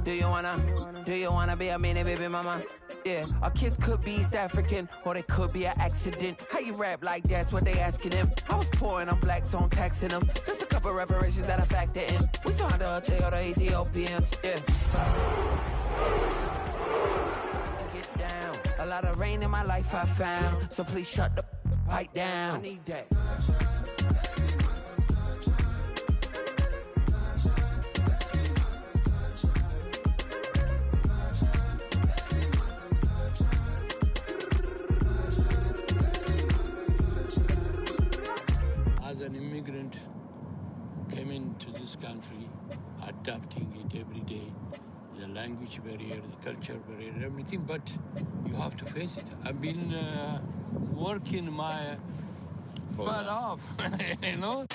Do you wanna be a mini baby mama? Yeah, our kids could be East African, or they could be an accident. How you rap like that's what they asking him. I was poor and I'm black, so I'm taxing them. Just a couple reparations that I factor in. We saw the Toyota Ethiopians, yeah. Get down. A lot of rain in my life I found, so please shut the pipe down. I need that. As an immigrant who came into this country, adapting it every day, the language barrier, the culture barrier, everything, but you have to face it. I've been working my butt off, you know?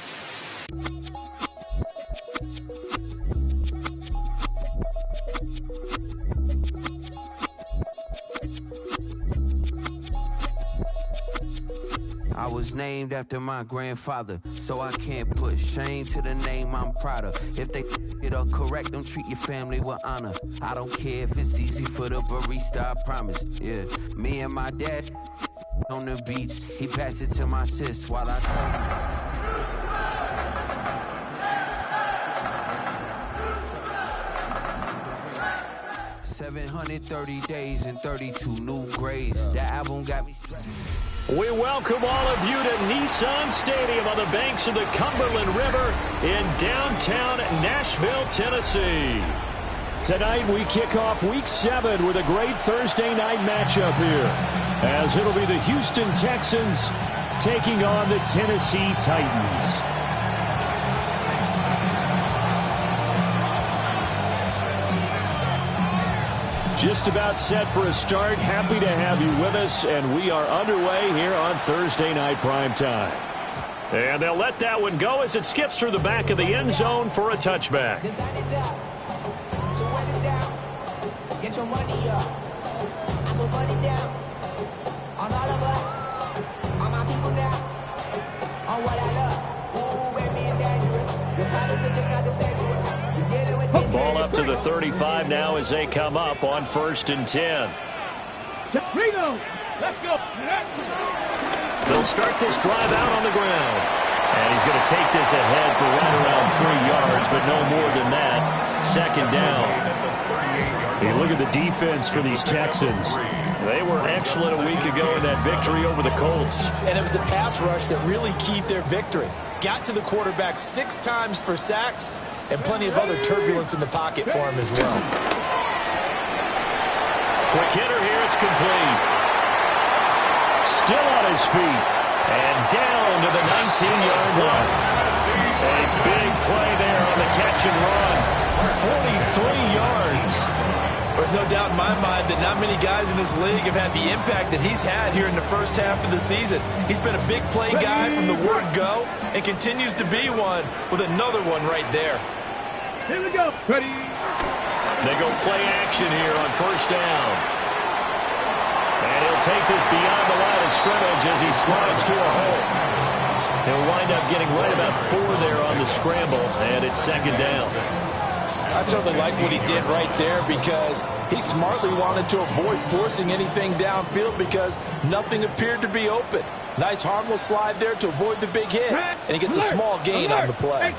I was named after my grandfather, so I can't put shame to the name I'm proud of. If they it up correct, don't treat your family with honor. I don't care if it's easy for the barista, I promise. Yeah, me and my dad on the beach, he passed it to my sis while I told 730 days and 32 new grades. That album got me. We welcome all of you to Nissan Stadium on the banks of the Cumberland River in downtown Nashville, Tennessee. Tonight we kick off Week 7 with a great Thursday night matchup here, as it'll be the Houston Texans taking on the Tennessee Titans. Just about set for a start. Happy to have you with us, and we are underway here on Thursday Night Primetime. And they'll let that one go as it skips through the back of the end zone for a touchback. Get your money up. I put money down on all of us, on my people now, on what I love. Ooh, baby, it's dangerous. Your politics is not the same to us. Ball up to the 35 now as they come up on 1st and 10. Let's go. They'll start this drive out on the ground. And he's going to take this ahead for right around 3 yards, but no more than that. 2nd down. Hey, look at the defense for these Texans. They were excellent a week ago in that victory over the Colts. And it was the pass rush that really keyed their victory. Got to the quarterback 6 times for sacks, and plenty of other turbulence in the pocket for him as well. Quick hitter here, it's complete. Still on his feet. And down to the 19-yard line. A big play there on the catch and run. 43 yards. There's no doubt in my mind that not many guys in this league have had the impact that he's had here in the first half of the season. He's been a big play guy from the word go and continues to be one with another one right there. Here we go. Ready. They go play action here on 1st down. And he'll take this beyond the line of scrimmage as he slides to a hole. He'll wind up getting right about 4 there on the scramble, and it's 2nd down. I certainly like what he did right there because he smartly wanted to avoid forcing anything downfield because nothing appeared to be open. Nice harmless slide there to avoid the big hit, and he gets a small gain on the play.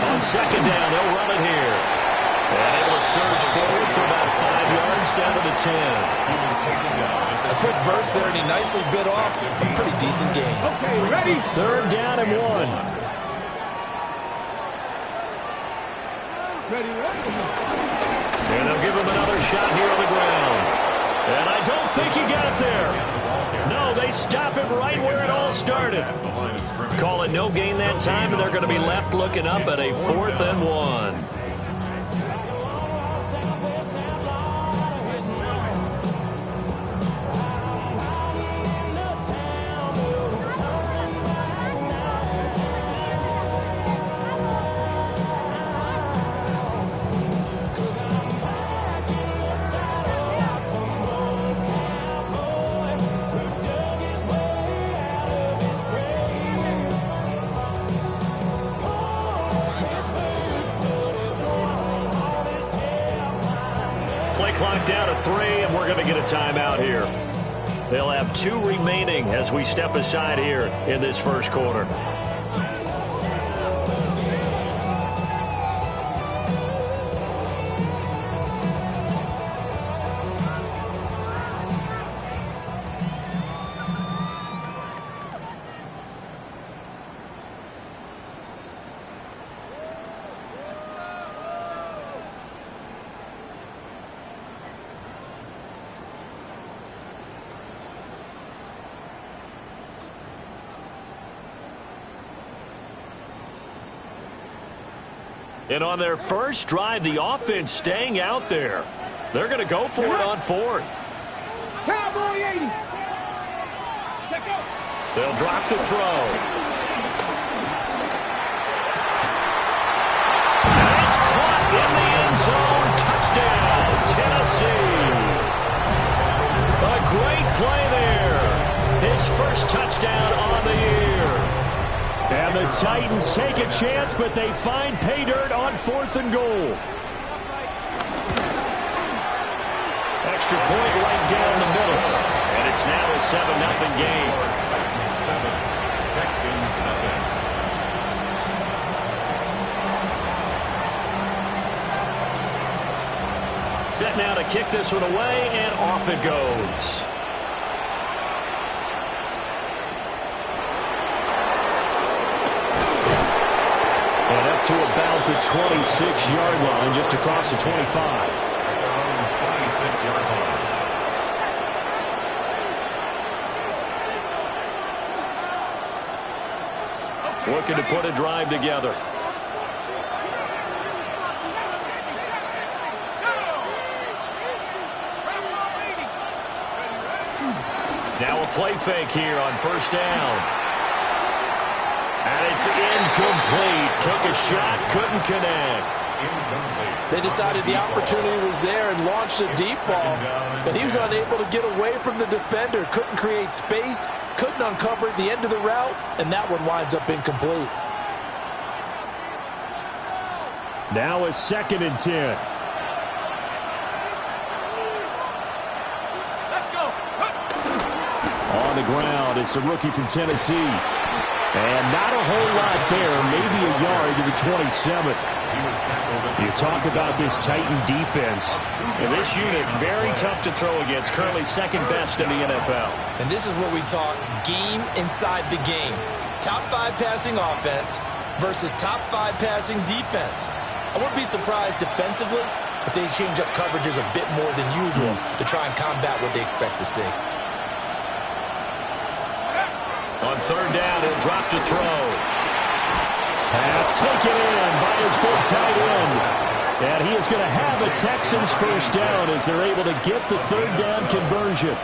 On 2nd down, they'll run it here. And able to surge forward for about 5 yards down to the 10. A quick burst there, and he nicely bit off a pretty decent gain. Okay, ready. 3rd down and 1. Ready. And they'll give him another shot here on the ground. And I don't think he got there. No, they stop him right where it all started. Call it no gain that time, and they're going to be left looking up at a 4th and 1. Shot clock down to 3, and we're going to get a timeout here. They'll have 2 remaining as we step aside here in this first quarter. And on their first drive, the offense staying out there. They're going to go for it on 4th. Cowboy 80. They'll drop the throw. And it's caught in the end zone. Touchdown, Tennessee. A great play there. His first touchdown on the year. And the Titans take a chance, but they find pay dirt on 4th and goal. Extra point right down the middle. And it's now a 7-0 game. 7, Texans nothing. Set now to kick this one away, and off it goes. And up to about the 26-yard line, just across the 25. 26-yard line. Looking to put a drive together. Now a play fake here on first down. And it's incomplete. Took a shot, couldn't connect. They decided the opportunity was there and launched a deep ball, but he was unable to get away from the defender. Couldn't create space, couldn't uncover the end of the route, and that one winds up incomplete. Now a 2nd and 10. Let's go. On the ground, it's a rookie from Tennessee. And not a whole lot there, maybe a yard to the 27. You talk about this Titan defense. And this unit, very tough to throw against, currently 2nd best in the NFL. And this is what we talk game inside the game. Top 5 passing offense versus top 5 passing defense. I wouldn't be surprised defensively if they change up coverages a bit more than usual to try and combat what they expect to see. On 3rd down, he'll drop to throw. Pass taken in by his big tight end. And he is going to have a Texans first down as they're able to get the 3rd down conversion.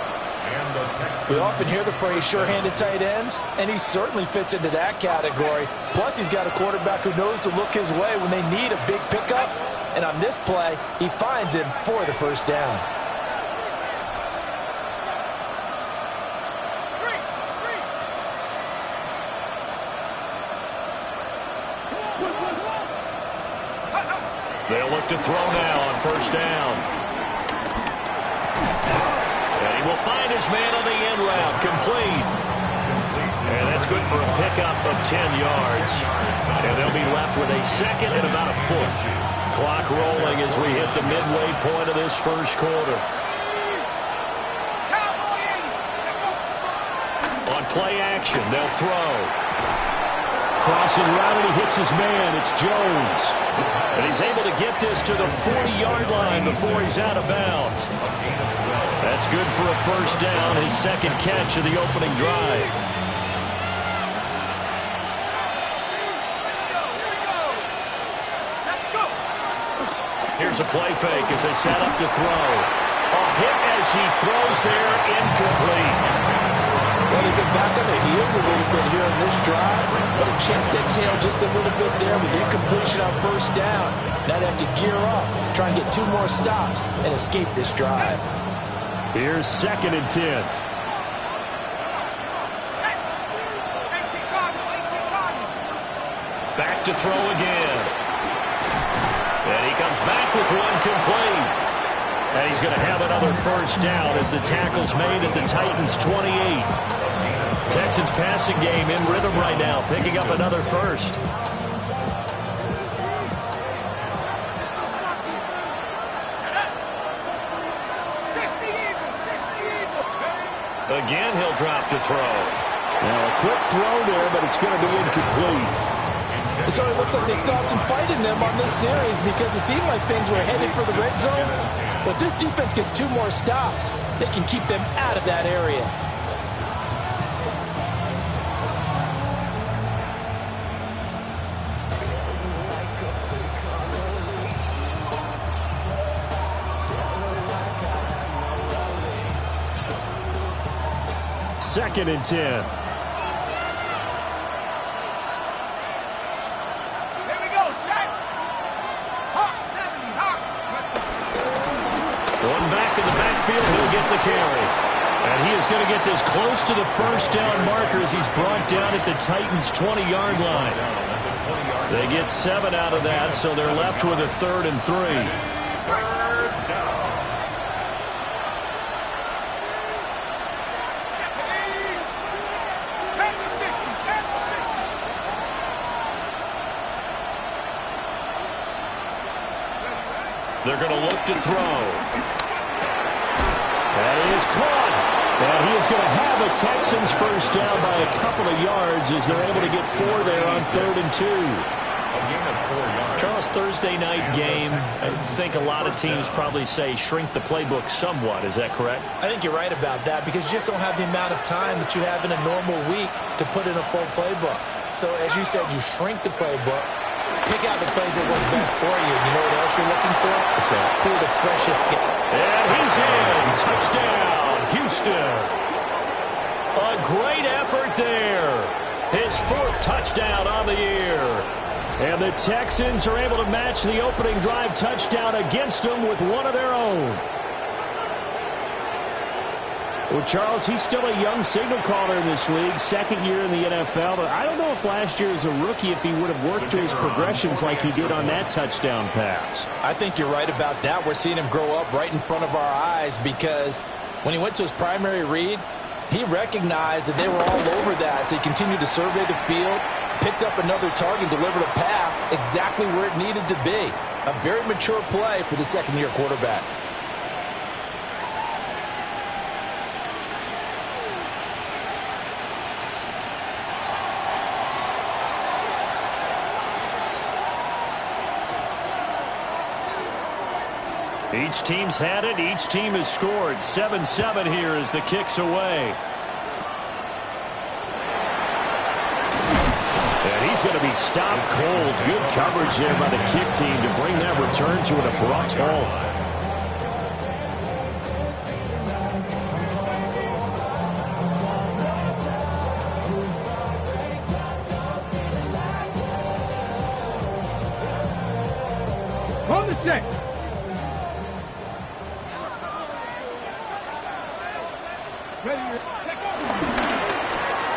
We often hear the phrase sure-handed tight ends, and he certainly fits into that category. Plus, he's got a quarterback who knows to look his way when they need a big pickup. And on this play, he finds him for the first down. They'll look to throw now on first down. And he will find his man on the end route, complete. And that's good for a pickup of 10 yards. And they'll be left with a 2nd and about a foot. Clock rolling as we hit the midway point of this first quarter. On play action, they'll throw. Crossing route, and he hits his man. It's Jones. And he's able to get this to the 40-yard line before he's out of bounds. That's good for a first down, his 2nd catch of the opening drive. Here's a play fake as they set up to throw. A hit as he throws there, incomplete. Well, they've been back on their heels a little bit here in this drive, but a chance to exhale just a little bit there with incompletion on first down. Now they have to gear up, try and get 2 more stops, and escape this drive. Here's 2nd and 10. Back to throw again. And he comes back with one complete. And he's going to have another first down as the tackle's made at the Titans' 28. Texans passing game in rhythm right now, picking up another first. Again, he'll drop to throw. Now, a quick throw there, but it's going to be incomplete. So it looks like they still have some fight in them on this series because it seemed like things were headed for the red zone. But this defense gets 2 more stops. They can keep them out of that area. Second and 10. One back in the backfield, he'll get the carry. And he is going to get this close to the first down marker as he's brought down at the Titans' 20-yard line. They get 7 out of that, so they're left with a 3rd and 3. They're going to look to throw. That is caught. And he is going to have a Texans first down by a couple of yards as they're able to get 4 there on 3rd and 2. Charles, Thursday night game, I think a lot of teams probably say shrink the playbook somewhat. Is that correct? I think you're right about that because you just don't have the amount of time that you have in a normal week to put in a full playbook. So as you said, you shrink the playbook. Pick out the plays that work best for you. You know what else you're looking for? It's who the freshest get. And he's in. Touchdown, Houston. A great effort there. His 4th touchdown on the year. And the Texans are able to match the opening drive touchdown against them with one of their own. Well, Charles, he's still a young signal caller in this league, 2nd year in the NFL. But I don't know if last year as a rookie, if he would have worked through his progressions like he did on that touchdown pass. I think you're right about that. We're seeing him grow up right in front of our eyes because when he went to his primary read, he recognized that they were all over that. So he continued to survey the field, picked up another target, delivered a pass exactly where it needed to be. A very mature play for the 2nd-year quarterback. Each team's had it. Each team has scored. 7-7 here as the kick's away. And he's going to be stopped cold. Good coverage there by the kick team to bring that return to an abrupt halt. On the check.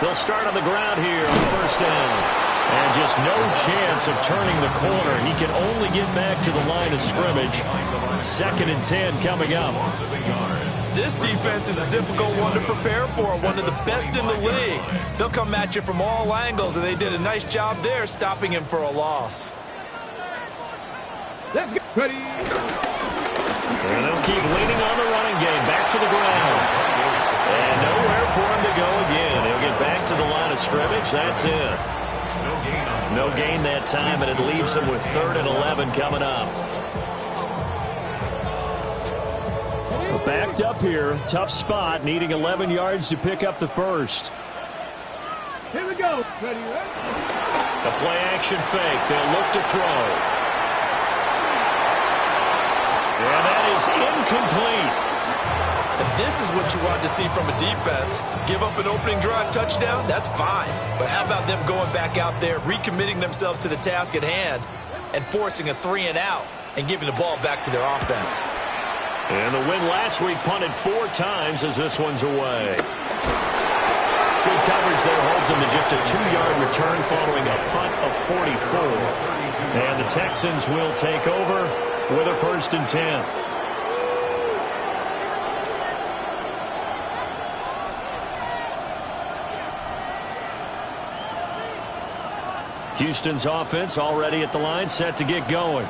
They'll start on the ground here on 1st down. And just no chance of turning the corner. He can only get back to the line of scrimmage. 2nd and 10 coming up. This defense is a difficult one to prepare for, one of the best in the league. They'll come at you from all angles, and they did a nice job there stopping him for a loss. Let's get ready. And they'll keep leaning on the running game. Back to the ground. And nowhere for him to go again. He'll get back to the line of scrimmage. That's it. No gain that time, and it leaves him with 3rd and 11 coming up. Backed up here. Tough spot. Needing 11 yards to pick up the first. Here we go. Ready, right? A play-action fake. They'll look to throw. And that is incomplete. And this is what you want to see from a defense. Give up an opening drive touchdown, that's fine. But how about them going back out there, recommitting themselves to the task at hand, and forcing a 3-and-out and giving the ball back to their offense. And the win last week punted 4 times as this one's away. Good coverage there holds him to just a 2-yard return following a punt of 44. And the Texans will take over with a 1st and 10. Houston's offense already at the line, set to get going.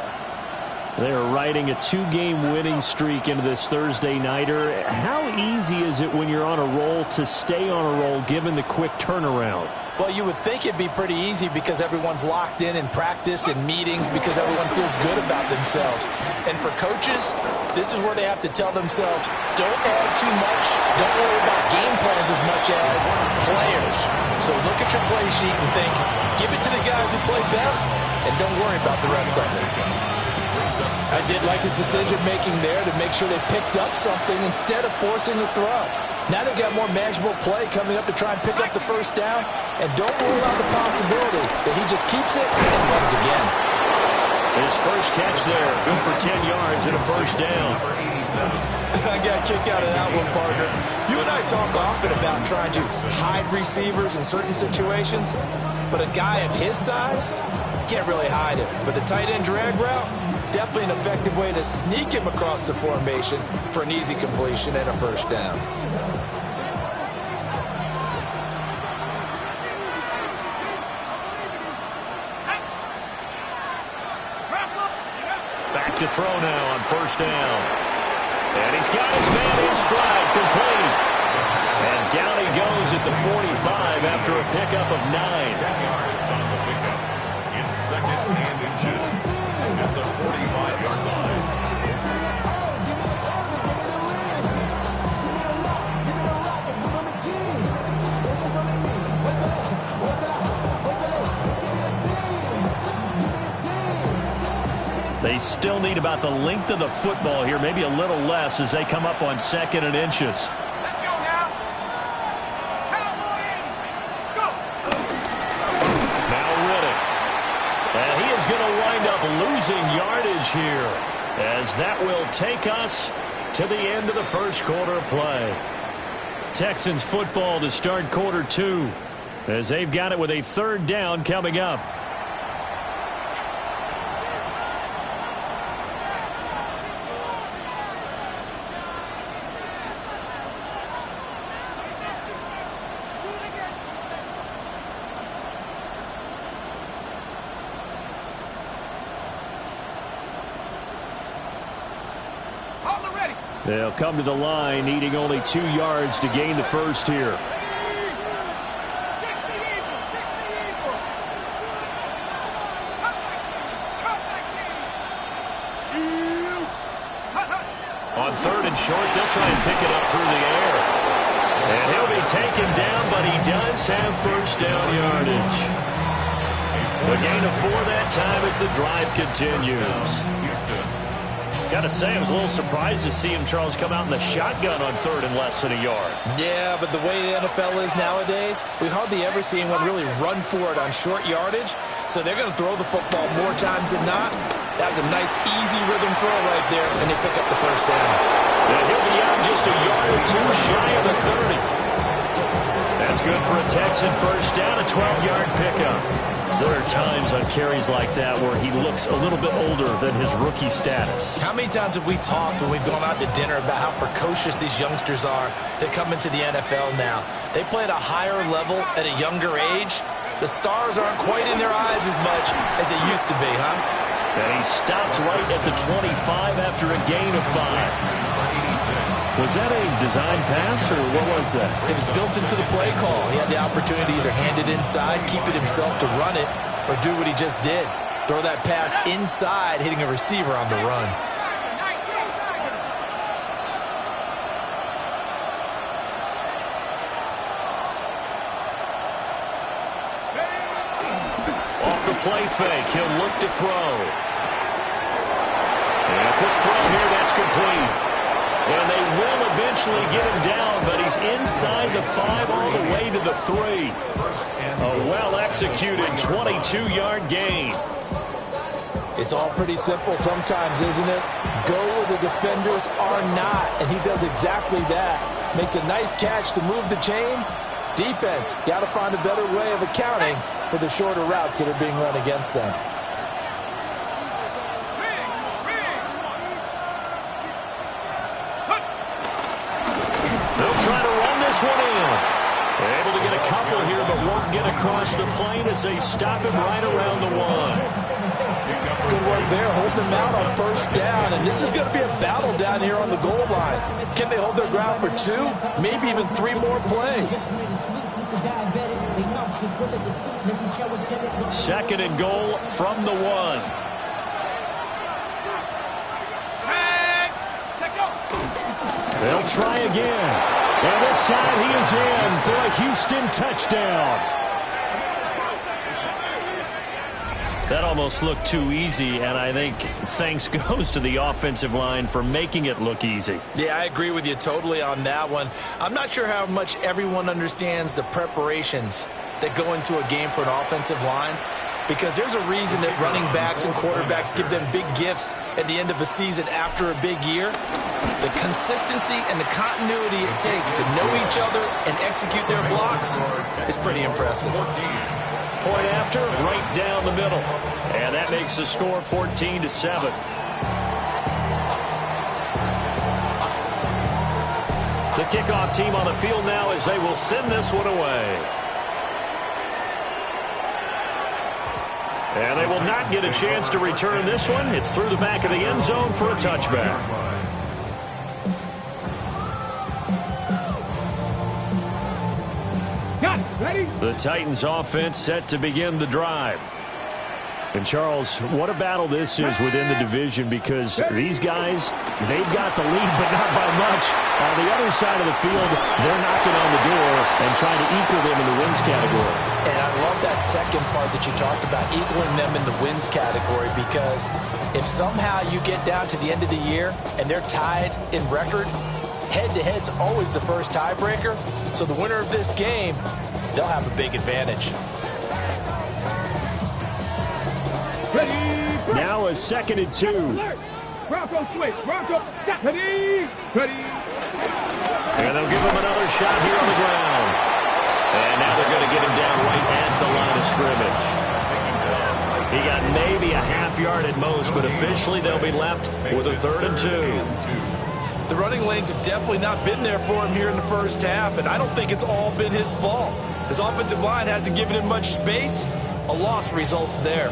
They are riding a 2-game winning streak into this Thursday nighter. How easy is it when you're on a roll to stay on a roll given the quick turnaround? Well, you would think it'd be pretty easy because everyone's locked in practice and meetings because everyone feels good about themselves. And for coaches, this is where they have to tell themselves, don't add too much, don't worry about game plans as much as players. So look at your play sheet and think, give it to the guys who play best, and don't worry about the rest of it. I did like his decision-making there to make sure they picked up something instead of forcing the throw. Now they've got more manageable play coming up to try and pick up the first down, and don't rule out the possibility that he just keeps it and runs again. His first catch there, good for 10 yards and a first down. I got a kick out of that one, partner. You and I talk often about trying to hide receivers in certain situations, but a guy of his size, can't really hide it. But the tight end drag route, definitely an effective way to sneak him across the formation for an easy completion and a first down. Back to throw now on first down. And he's got his man in stride, complete. And down he goes at the 45 after a pickup of 9. 10 yards on the pickup. In second and inches at the 45-yard line. They still need about the length of the football here, maybe a little less as they come up on second and inches. Let's go now. Cowboys, go. Now Riddick. And he is going to wind up losing yardage here as that will take us to the end of the first quarter of play. Texans football to start quarter 2 as they've got it with a third down coming up. They'll come to the line, needing only 2 yards to gain the first here. On third and short, they'll try and pick it up through the air. And he'll be taken down, but he does have first down yardage. The gain of 4 that time as the drive continues. Got to say, I was a little surprised to see him, Charles, come out in the shotgun on third and less than a yard. Yeah, but the way the NFL is nowadays, we hardly ever see anyone really run for it on short yardage. So they're going to throw the football more times than not. That was a nice, easy rhythm throw right there, and they pick up the first down. And he'll be out just a yard or 2 shy of the 30. That's good for a Texan first down, a 12-yard pickup. There are times on carries like that where he looks a little bit older than his rookie status. How many times have we talked when we've gone out to dinner about how precocious these youngsters are that come into the NFL now? They play at a higher level at a younger age. The stars aren't quite in their eyes as much as they used to be, huh? And he stopped right at the 25 after a gain of 5. Was that a design pass, or what was that? It was built into the play call. He had the opportunity to either hand it inside, keep it himself to run it, or do what he just did. Throw that pass inside, hitting a receiver on the run. Off the play fake, he'll look to throw. And a quick throw here, that's complete. And they will eventually get him down, but he's inside the 5 all the way to the 3. A well-executed 22-yard gain. It's all pretty simple sometimes, isn't it? Go where the defenders are not, and he does exactly that. Makes a nice catch to move the chains. Defense, got to find a better way of accounting for the shorter routes that are being run against them. They'll try to run this one in. Able to get a couple here, but won't get across the plane as they stop him right around the 1. Good work there, holding them out on first down. And this is going to be a battle down here on the goal line. Can they hold their ground for 2, maybe even 3 more plays? 2nd and goal from the 1. They'll try again. And this time he is in for a Houston touchdown. That almost looked too easy, and I think thanks goes to the offensive line for making it look easy. Yeah, I agree with you totally on that one. I'm not sure how much everyone understands the preparations that go into a game for an offensive line, because there's a reason that running backs and quarterbacks give them big gifts at the end of the season after a big year. The consistency and the continuity it takes to know each other and execute their blocks is pretty impressive. Point after, right down the middle. And that makes the score 14-7. The kickoff team on the field now as they will send this one away. And they will not get a chance to return this one. It's through the back of the end zone for a touchback. The Titans offense set to begin the drive. And Charles, what a battle this is within the division, because these guys, they've got the lead, but not by much. On the other side of the field, they're knocking on the door and trying to equal them in the wins category. And I love that second part that you talked about, equaling them in the wins category, because if somehow you get down to the end of the year and they're tied in record, head-to-head's always the first tiebreaker. So the winner of this game, they'll have a big advantage. Now a 2nd and 2. Bronco switch. Bronco. Ready. And they'll give him another shot here on the ground. And now they're going to get him down right at the line of scrimmage. He got maybe a half yard at most, but officially they'll be left with a 3rd and 2. The running lanes have definitely not been there for him here in the first half, and I don't think it's all been his fault. His offensive line hasn't given him much space. A loss results there.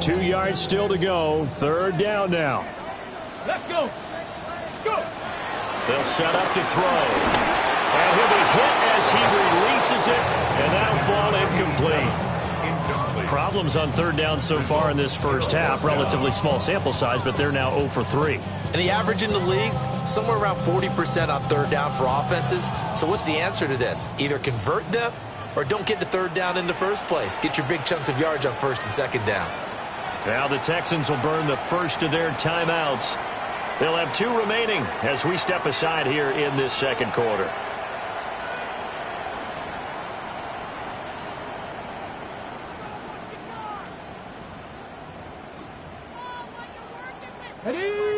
2 yards still to go. 3rd down now. Let's go. Go. They'll set up to throw. And he'll be hit as he releases it, and that'll fall incomplete. Problems on 3rd down so far in this first half. Relatively small sample size, but they're now 0 for 3. And the average in the league, somewhere around 40% on 3rd down for offenses. So what's the answer to this? Either convert them or don't get to 3rd down in the first place. Get your big chunks of yards on 1st and 2nd down. Now the Texans will burn the first of their timeouts. They'll have 2 remaining as we step aside here in this 2nd quarter.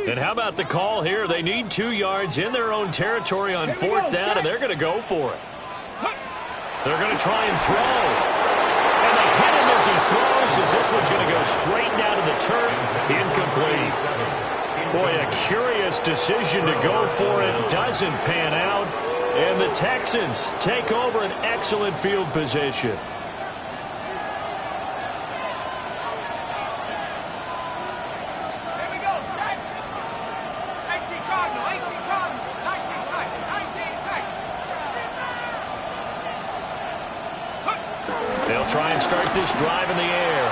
And how about the call here? They need 2 yards in their own territory on 4th down, and they're going to go for it. They're going to try and throw. And they hit him as he throws, as this one's going to go straight down to the turf. Incomplete. Boy, a curious decision to go for it. Doesn't pan out. And the Texans take over an excellent field position. They'll try and start this drive in the air.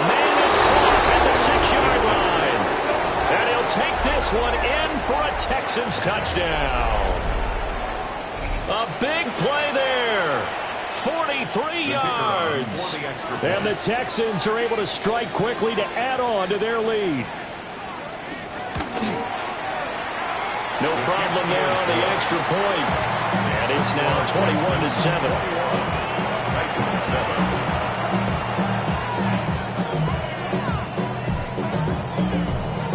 Man, it's caught at the 6-yard line. And he'll take this one in for a Texans touchdown. A big play there. 43 yards. And the Texans are able to strike quickly to add on to their lead. No problem there on the extra point. And it's now 21-7.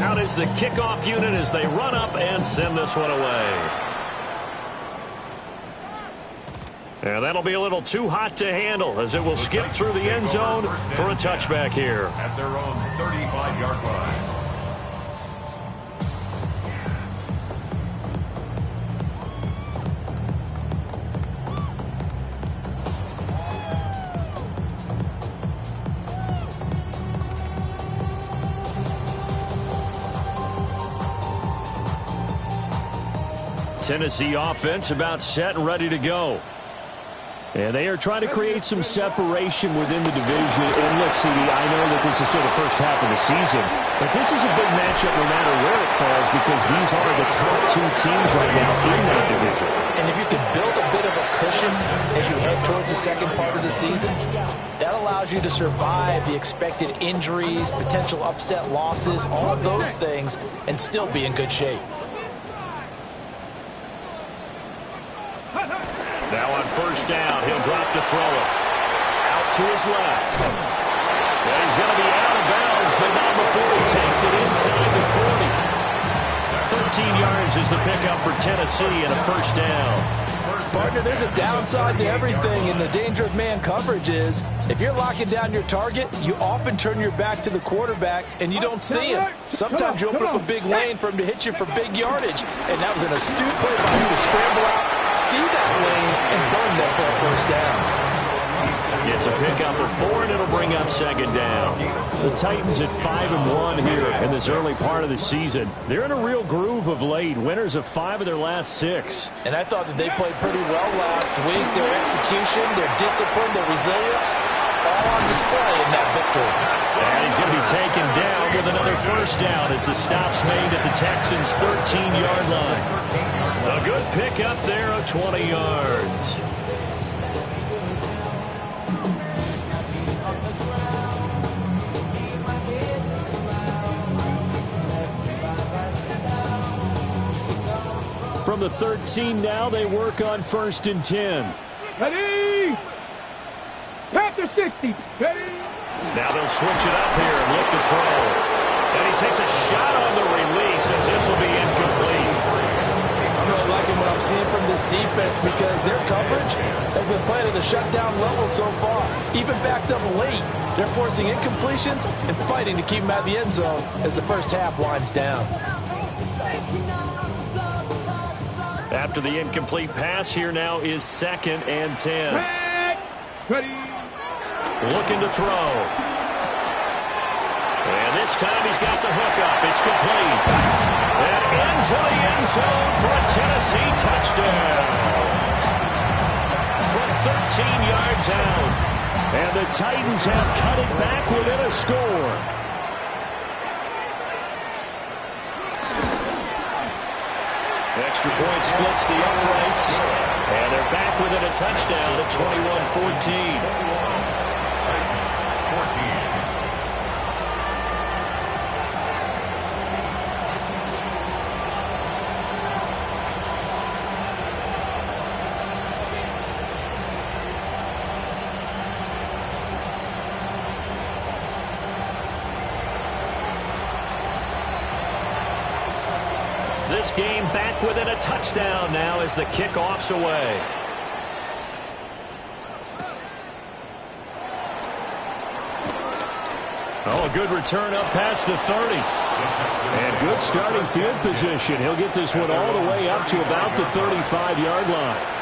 Out is the kickoff unit as they run up and send this one away. And that'll be a little too hot to handle as it will skip through the end zone for a touchback here. At their own 35-yard line. Tennessee offense about set and ready to go. And they are trying to create some separation within the division. And look, CD, I know that this is still the first half of the season, but this is a big matchup no matter where it falls because these are the top two teams right now in that division. And if you can build a bit of a cushion as you head towards the second part of the season, that allows you to survive the expected injuries, potential upset losses, all of those things, and still be in good shape. Now on first down, he'll drop to throw it. Out to his left. And he's going to be out of bounds, but not before he takes it inside the 40. 13 yards is the pickup for Tennessee and a first down. Partner, there's a downside to everything, and the danger of man coverage is if you're locking down your target, you often turn your back to the quarterback, and you don't see him. Sometimes you open up a big lane for him to hit you for big yardage, and that was an astute play by him to scramble out, see that lane, and burn them for a first down. It's a pickup of 4, and it'll bring up second down. The Titans at 5-1 here in this early part of the season. They're in a real groove of late. Winners of 5 of their last 6. And I thought that they played pretty well last week. Their execution, their discipline, their resilience, all on display in that victory. And he's going to be taken down with another first down as the stop's made at the Texans' 13-yard line. A good pickup there of 20 yards. From the 13 now, they work on 1st and 10. Ready? Panther 60. Ready? Now they'll switch it up here and look to throw. And he takes a shot on the release as this will be incomplete. I'm really liking what I'm seeing from this defense because their coverage has been playing at a shutdown level so far. Even backed up late, they're forcing incompletions and fighting to keep them out of the end zone as the first half winds down. After the incomplete pass, here now is 2nd and 10. Ready? Looking to throw. And this time he's got the hook up. It's complete. And into the end zone for a Tennessee touchdown. From 13 yards out. And the Titans have cut it back within a score. Extra point splits the uprights. And they're back within a touchdown at 21-14. This game back within a touchdown now as the kickoff's away. Oh, a good return up past the 30. And good starting field position. He'll get this one all the way up to about the 35-yard line.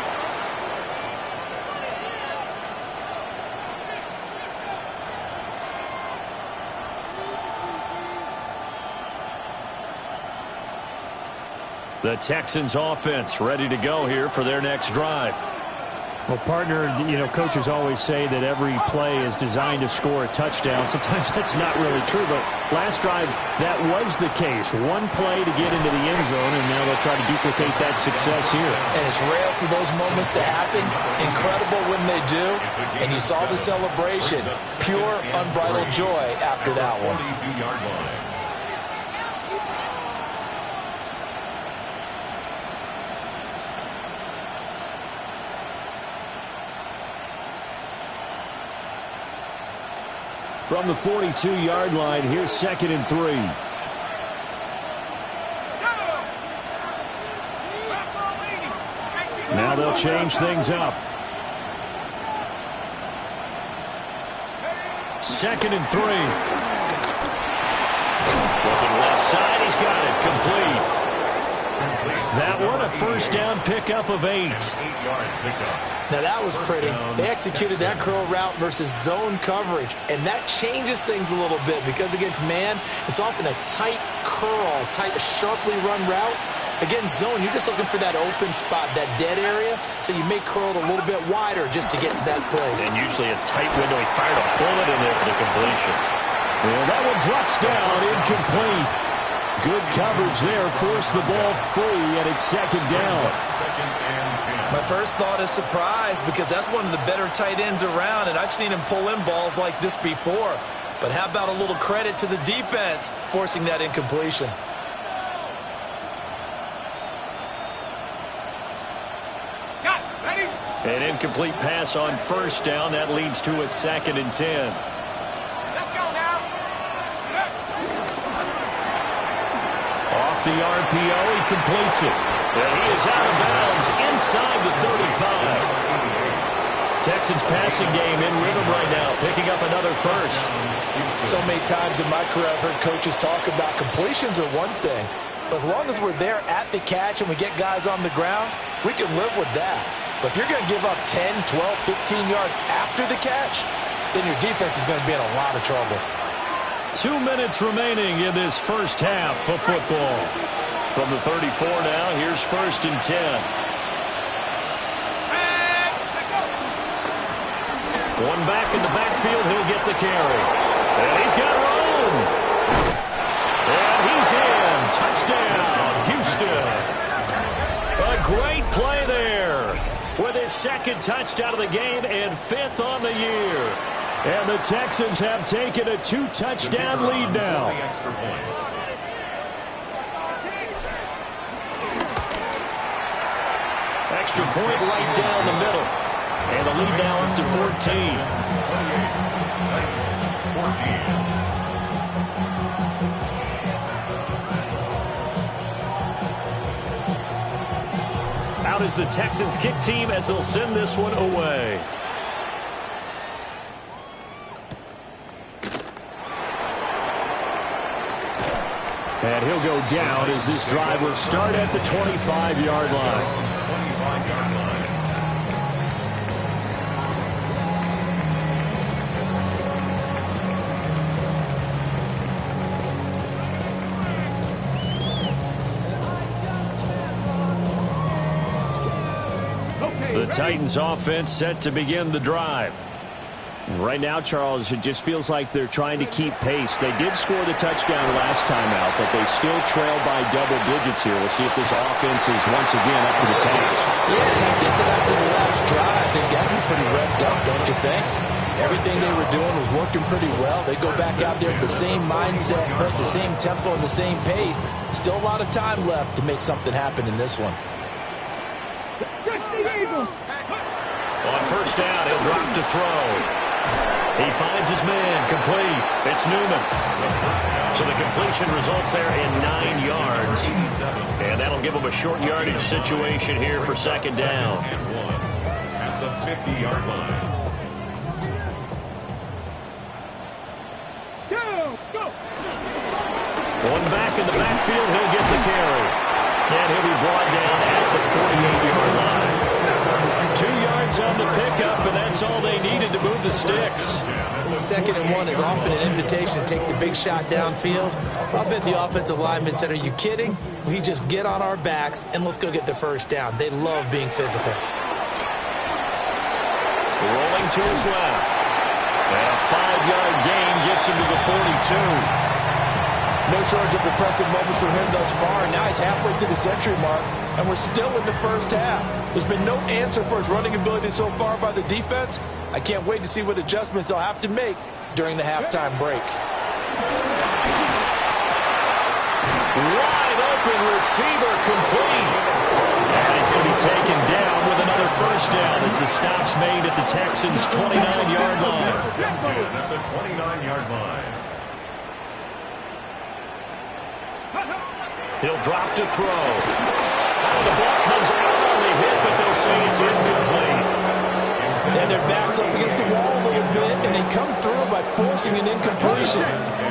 The Texans offense ready to go here for their next drive. Well, partner, you know, coaches always say that every play is designed to score a touchdown. Sometimes that's not really true, but last drive, that was the case. One play to get into the end zone, and now they'll try to duplicate that success here. And it's rare for those moments to happen. Incredible when they do. And you saw the celebration. Pure, unbridled joy after that one. 42-yard line. From the 42-yard line, here's 2nd and 3. Now they'll change things up. 2nd and 3. Looking left side, he's got it, complete. That one, a first down pickup of 8. Now that was pretty. They executed that curl route versus zone coverage, and that changes things a little bit because against man, it's often a tight curl, tight, sharply run route. Against zone, you're just looking for that open spot, that dead area, so you may curl it a little bit wider just to get to that place. And usually a tight window. He fired a bullet in there for the completion. Well, that one drops down, incomplete. Good coverage there, forced the ball free, and it's second down. My first thought is surprise, because that's one of the better tight ends around, and I've seen him pull in balls like this before. But how about a little credit to the defense forcing that incompletion? An incomplete pass on first down. That leads to a 2nd and 10. Let's go now. Off the RPO, he completes it. And he is out of bounds inside the 35. Texans passing game in rhythm right now, picking up another first. So many times in my career I've heard coaches talk about completions are one thing, but as long as we're there at the catch and we get guys on the ground, we can live with that. But if you're going to give up 10, 12, 15 yards after the catch, then your defense is going to be in a lot of trouble. 2 minutes remaining in this first half of football. From the 34 now, here's 1st and 10. One back in the backfield, he'll get the carry. And he's got room. And he's in. Touchdown, Houston. A great play there with his 2nd touchdown of the game and 5th on the year. And the Texans have taken a 2-touchdown lead now. Extra point right down the middle. And the lead now up to 14. 14. Out is the Texans kick team as they'll send this one away. And he'll go down as this drive will start at the 25-yard line. 25-yard line. The Titans offense set to begin the drive. Right now, Charles, it just feels like they're trying to keep pace. They did score the touchdown last time out, but they still trail by double digits here. We'll see if this offense is once again up to the task. Yeah, I think that after the last drive, they've got to be pretty revved up, don't you think? Everything they were doing was working pretty well. They go back out there with the same mindset, the same tempo, and the same pace. Still a lot of time left to make something happen in this one. On first down, he'll drop to throw. He finds his man, complete. It's Newman. So the completion results there in 9 yards. And that'll give him a short yardage situation here for 2nd down. At the 50-yard line. One back in the backfield, he'll get the carry. And he'll be brought down at the 48-yard line. 2 yards on the pickup, and that's all they needed to move the sticks. 2nd and 1 is often an invitation to take the big shot downfield. I bet the offensive linemen said, are you kidding? We just get on our backs and let's go get the first down. They love being physical. Rolling to his left. And a 5-yard gain gets him to the 42. No shortage of impressive moments for him thus far. Now he's halfway to the century mark, and we're still in the first half. There's been no answer for his running ability so far by the defense. I can't wait to see what adjustments they'll have to make during the halftime break. Wide open receiver complete. And he's going to be taken down with another first down as the stop's made at the Texans' 29-yard line. At the 29-yard line. He'll drop to throw. And the ball comes out on the hit, but they'll say it's incomplete. And their backs up against the wall a little bit, and they come through by forcing an incompletion.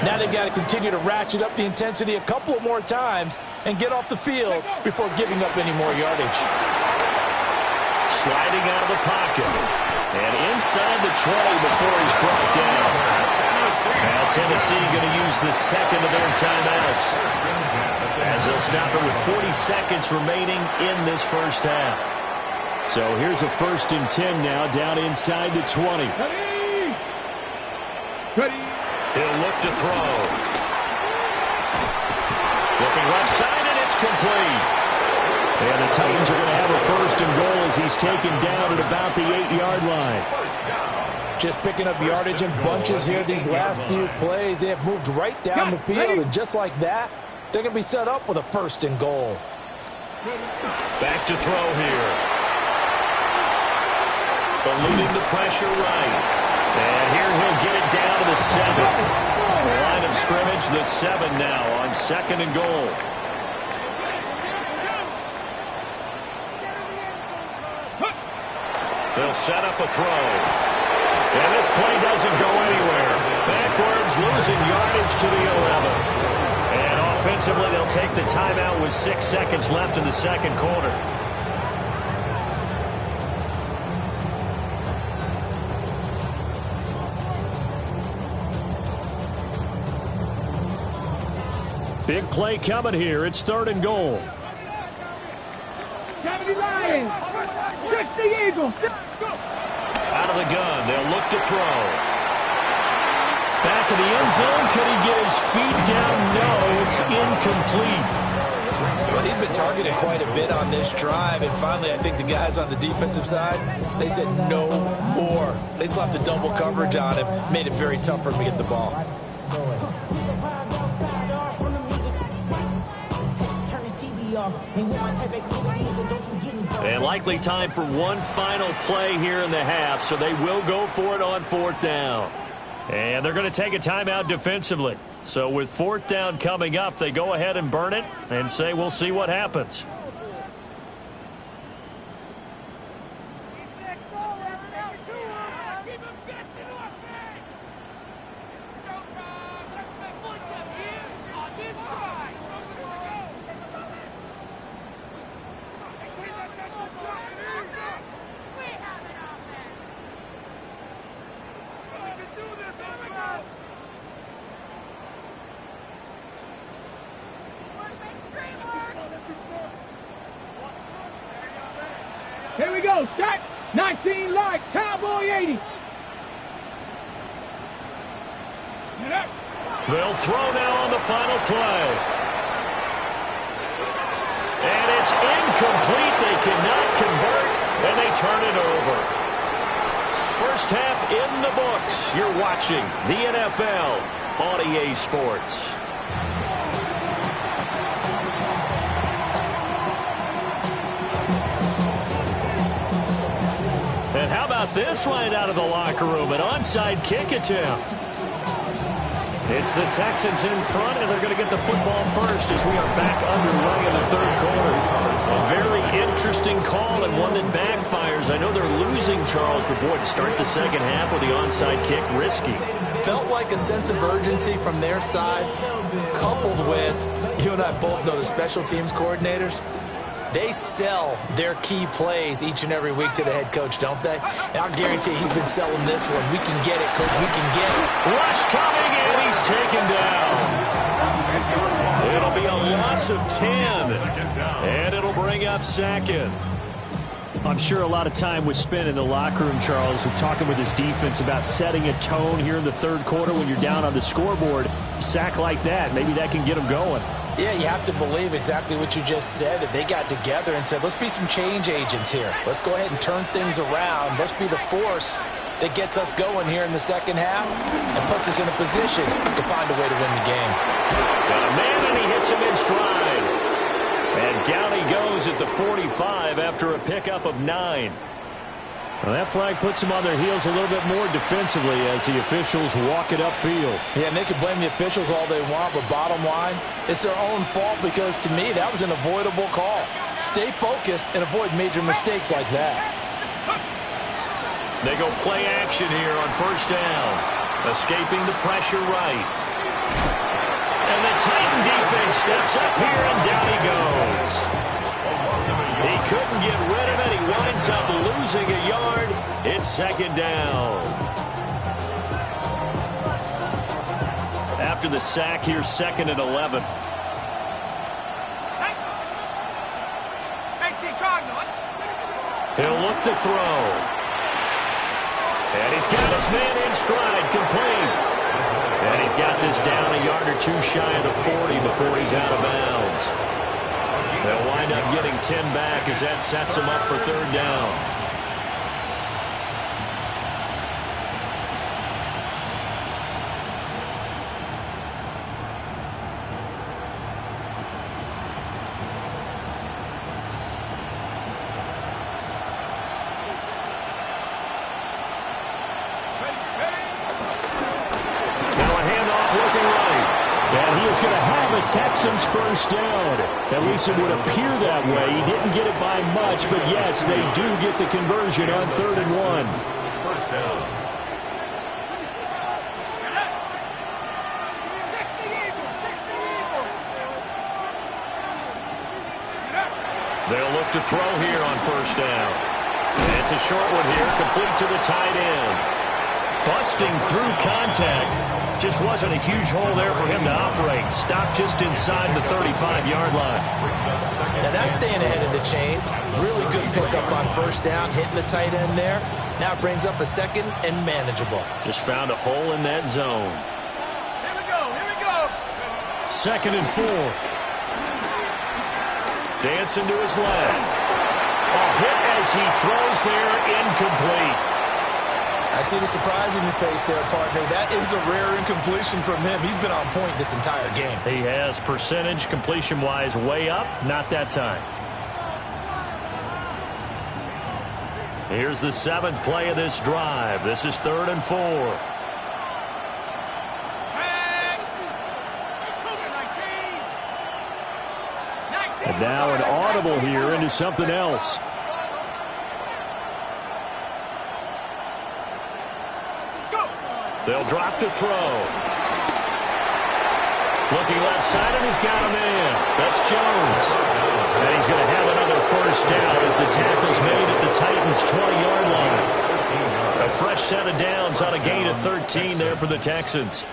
Now they've got to continue to ratchet up the intensity a couple of more times and get off the field before giving up any more yardage. Sliding out of the pocket. And inside the 20 before he's brought down. Now Tennessee going to use the second of their timeouts, as they'll stop it with 40 seconds remaining in this first half. So here's a 1st and 10 now, down inside the 20. He'll look to throw. Looking left side, and it's complete. And the Titans are going to have a 1st and goal as he's taken down at about the 8-yard line. Just picking up yardage in bunches here these last few plays. They have moved right down the field, and just like that, they're going to be set up with a 1st and goal. Back to throw here. Eluding the pressure right. And here he'll get it down to the 7. The line of scrimmage, the 7 now on 2nd and goal. They'll set up a throw. And this play doesn't go anywhere. Backwards, losing yardage to the 11. And offensively, they'll take the timeout with 6 seconds left in the second quarter. Big play coming here. It's 3rd and goal. Out of the gun, they'll look to throw. Back of the end zone. Could he get his feet down? No, it's incomplete. Well, he'd been targeted quite a bit on this drive, and finally I think the guys on the defensive side, they said no more. They slapped the double coverage on him, made it very tough for him to get the ball. And likely time for one final play here in the half, so they will go for it on 4th down. And they're going to take a timeout defensively. So with 4th down coming up, they go ahead and burn it and say we'll see what happens. Here we go, set, 19 light, cowboy 80. They'll throw now on the final play. And it's incomplete. They cannot convert, and they turn it over. First half in the books. You're watching the NFL on EA Sports. And how about this right out of the locker room? An onside kick attempt. It's the Texans in front, and they're going to get the football first as we are back underway in the third quarter. A very interesting call and one that backfires. I know they're losing, Charles, but boy, to start the second half with the onside kick, risky. Felt like a sense of urgency from their side, coupled with, you and I both know the special teams coordinators. They sell their key plays each and every week to the head coach, don't they? And I'll guarantee he's been selling this one. We can get it, coach. We can get it. Rush coming, and he's taken down. It'll be a loss of 10, and it'll bring up 2nd. I'm sure a lot of time was spent in the locker room, Charles, with talking with his defense about setting a tone here in the third quarter when you're down on the scoreboard. Sack like that, maybe that can get them going. Yeah, you have to believe exactly what you just said, that they got together and said, let's be some change agents here. Let's go ahead and turn things around. Let's be the force that gets us going here in the second half and puts us in a position to find a way to win the game. Got a man, and he hits him in stride. And down he goes at the 45 after a pickup of 9. Well, that flag puts them on their heels a little bit more defensively as the officials walk it upfield. Yeah, and they can blame the officials all they want, but bottom line, it's their own fault because, to me, that was an avoidable call. Stay focused and avoid major mistakes like that. They go play action here on first down. Escaping the pressure right. And the Titan defense steps up here, and down he goes. He couldn't get rid of it. He winds up losing a yard. It's 2nd down. after the sack here, 2nd and 11. He'll look to throw. And he's got his man in stride, complete. And he's got this down a yard or two shy of the 40 before he's out of bounds. They'll wind up getting 10 back as that sets him up for 3rd down. Texans first down. At least it would appear that way. He didn't get it by much, but yes, they do get the conversion on 3rd and 1. First down. They'll look to throw here on 1st down. And it's a short one here, complete to the tight end. Busting through contact. Just wasn't a huge hole there for him to operate. Stopped just inside the 35-yard line. Now that's staying ahead of the chains. Really good pickup on 1st down, hitting the tight end there. Now it brings up a 2nd and manageable. Just found a hole in that zone. Here we go. 2nd and 4. Dancing to his left. A hit as he throws there, incomplete. I see the surprise in your face there, partner. That is a rare incompletion from him. He's been on point this entire game. He has percentage completion-wise way up. Not that time. Here's the 7th play of this drive. This is 3rd and 4. And now an audible here into something else. They'll drop to throw. Looking left side, and he's got a man. That's Jones. And he's going to have another 1st down as the tackle's made at the Titans' 20-yard line. A fresh set of downs on a gain of 13 there for the Texans.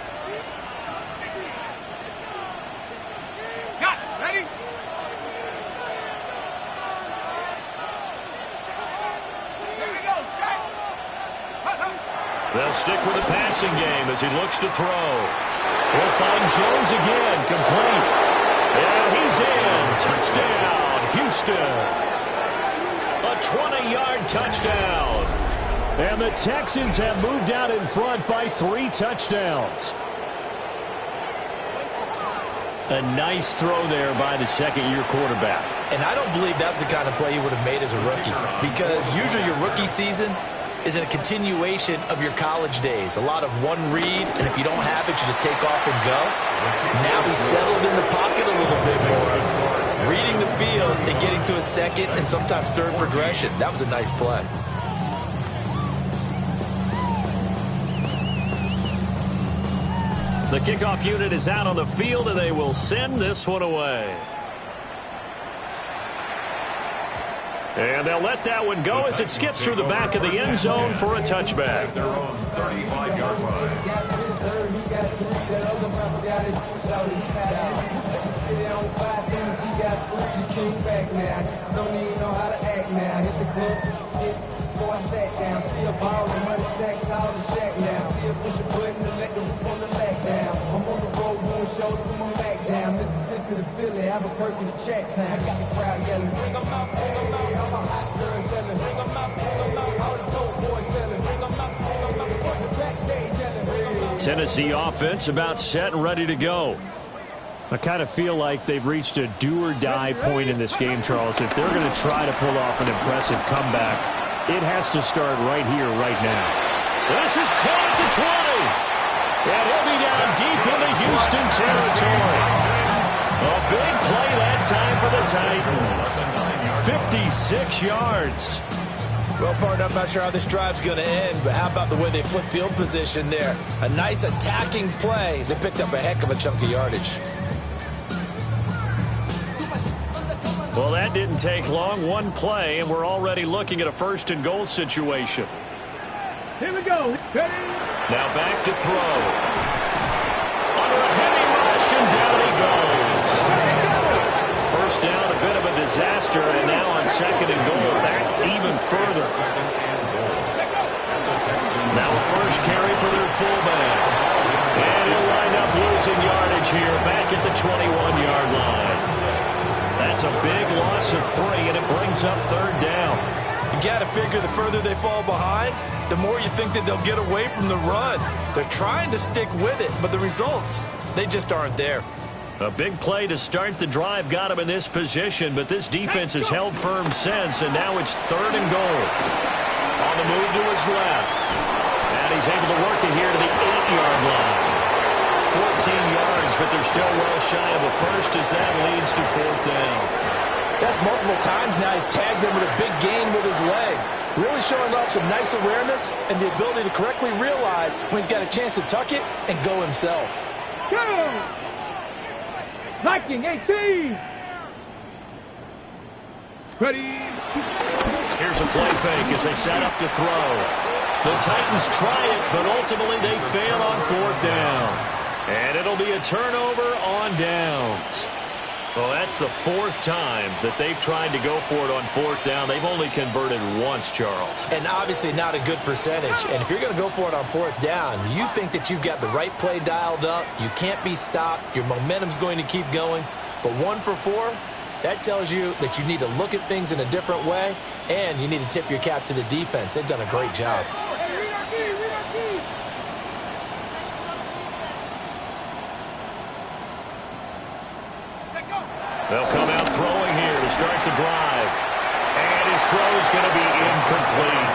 They'll stick with the passing game as he looks to throw. We'll find Jones again, complete. And he's in. Touchdown, Houston. A 20-yard touchdown. And the Texans have moved out in front by 3 touchdowns. A nice throw there by the 2nd-year quarterback. And I don't believe that was the kind of play he would have made as a rookie, because usually your rookie season is in a continuation of your college days. A lot of one read, and if you don't have it, you just take off and go. Now he's settled in the pocket a little bit more, reading the field and getting to a 2nd and sometimes 3rd progression. That was a nice play. The kickoff unit is out on the field, and they will send this one away. And they'll let that one go as it skips through the back of the end zone for a touchback. Their own 35-yard line. Tennessee offense about set and ready to go. I kind of feel like they've reached a do-or-die point in this game, Charles. If they're going to try to pull off an impressive comeback, it has to start right here, right now. This is caught at the 20. And he'll be down deep into Houston territory. A big play that time for the Titans. 56 yards. Well, partner, I'm not sure how this drive's going to end, but how about the way they flip field position there? A nice attacking play. They picked up a heck of a chunk of yardage. Well, that didn't take long. One play, and we're already looking at a 1st and goal situation. Here we go. Ready? Now back to throw. Under a completion. Down he goes. First down, a bit of a disaster, and now on second and goal, back even further. Now a first carry for their fullback. And he'll wind up losing yardage here, back at the 21-yard line. That's a big loss of 3, and it brings up third down. You got to figure the further they fall behind, the more you think that they'll get away from the run. They're trying to stick with it, but the results, they just aren't there. A big play to start the drive got him in this position, but this defense has held firm since, and now it's third and goal. On the move to his left. And he's able to work it here to the 8-yard line. 14 yards, but they're still well shy of a first as that leads to fourth down. That's multiple times now he's tagged them with a big gain with his legs. Really showing off some nice awareness and the ability to correctly realize when he's got a chance to tuck it and go himself. Go! Viking 18! Ready? Here's a play fake as they set up to throw. The Titans try it, but ultimately they fail on fourth down. And it'll be a turnover on downs. Well, that's the fourth time that they've tried to go for it on fourth down. They've only converted once, Charles. And obviously not a good percentage. And if you're going to go for it on fourth down, you think that you've got the right play dialed up. You can't be stopped. Your momentum's going to keep going. But 1 for 4, that tells you that you need to look at things in a different way, and you need to tip your cap to the defense. They've done a great job. They'll come out throwing here to start the drive. And his throw is going to be incomplete.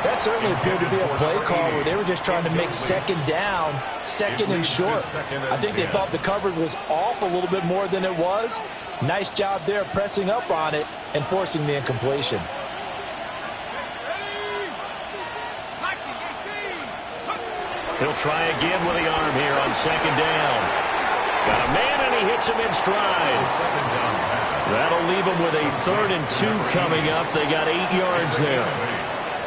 That certainly appeared to be a play call where they were just trying to make second down, second and short. I think they thought the coverage was off a little bit more than it was. Nice job there pressing up on it and forcing the incompletion. He'll try again with the arm here on second down. Got a man, and he hits him in stride. That'll leave him with a 3rd and 2 coming up. They got 8 yards there.